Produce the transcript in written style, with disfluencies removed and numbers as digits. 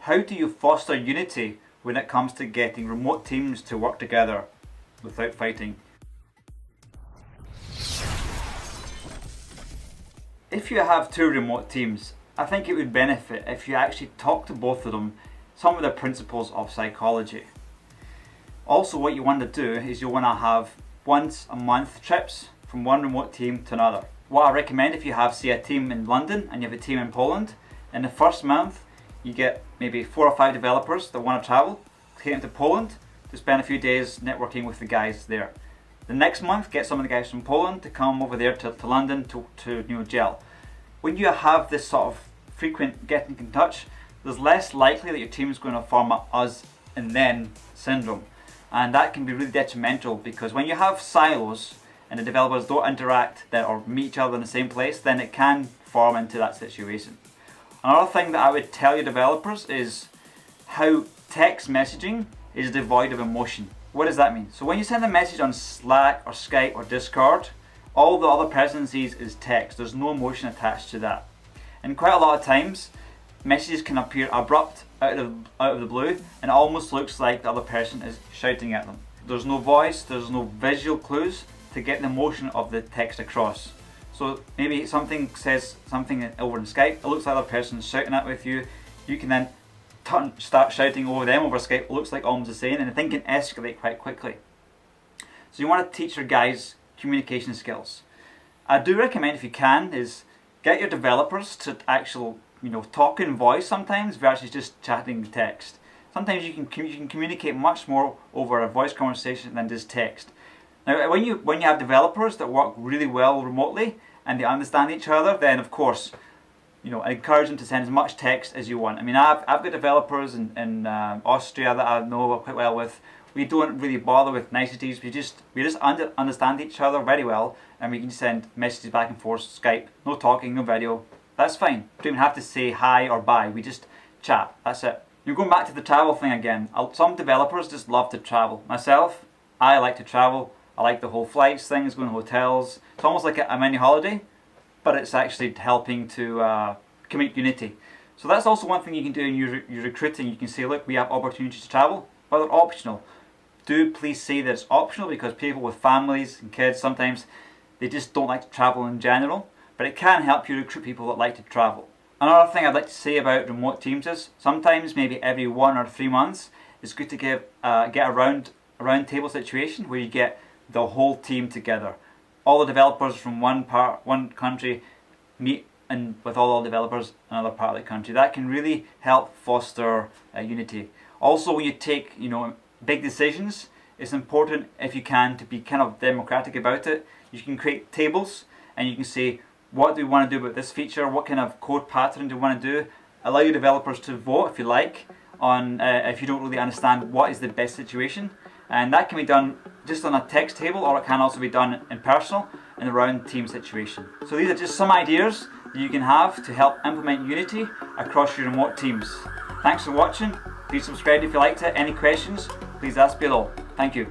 How do you foster unity when it comes to getting remote teams to work together without fighting? If you have two remote teams, I think it would benefit if you actually talk to both of them some of the principles of psychology. Also, what you want to do is you want to have once a month trips from one remote team to another. What I recommend, if you have, say, a team in London and you have a team in Poland, in the first month you get maybe 4 or 5 developers that want to travel, take them to Poland to spend a few days networking with the guys there. The next month, get some of the guys from Poland to come over there to London to gel. When you have this sort of frequent getting in touch, there's less likely that your team is going to form a us and then syndrome. And that can be really detrimental, because when you have silos and the developers don't interact or meet each other in the same place, then it can form into that situation. Another thing that I would tell your developers is how text messaging is devoid of emotion. What does that mean? So when you send a message on Slack or Skype or Discord, all the other person sees is text. There's no emotion attached to that. And quite a lot of times, messages can appear abrupt out of the blue, and it almost looks like the other person is shouting at them. There's no voice, there's no visual clues to get the emotion of the text across. So maybe something says something over in Skype, it looks like the other person is shouting at with you. You can then start shouting over them over Skype, it looks like almost the same, and the thing can escalate quite quickly. So you want to teach your guys communication skills. I do recommend, if you can, is get your developers to actual talk in voice sometimes versus just chatting text. Sometimes you can communicate much more over a voice conversation than just text. Now when you have developers that work really well remotely and they understand each other, then of course I encourage them to send as much text as you want. I mean, I've got developers in Austria that I know quite well with. We don't really bother with niceties. We just understand each other very well, and we can send messages back and forth, Skype, no talking, no video. That's fine. We don't even have to say hi or bye. We just chat. That's it. You're going back to the travel thing again. Some developers just love to travel. Myself, I like to travel. I like the whole flights things, going to hotels. It's almost like a mini holiday, but it's actually helping to commit unity. So that's also one thing you can do in your recruiting. You can say, look, we have opportunities to travel, but they're optional. Do please say that it's optional, because people with families and kids, sometimes they just don't like to travel in general, but it can help you recruit people that like to travel. Another thing I'd like to say about remote teams is sometimes, maybe every 1 or 3 months, it's good to get a round table situation where you get the whole team together. All the developers from one country meet with all the developers in another part of the country. That can really help foster unity. Also, when you take big decisions, it's important, if you can, to be kind of democratic about it. You can create tables and you can say, what do we want to do about this feature? What kind of code pattern do we want to do? Allow your developers to vote, if you like, on if you don't really understand what is the best situation. And that can be done just on a text table, or it can also be done in personal, in a round team situation. So these are just some ideas that you can have to help implement unity across your remote teams. Thanks for watching. Please subscribe if you liked it. Any questions, please ask below. Thank you.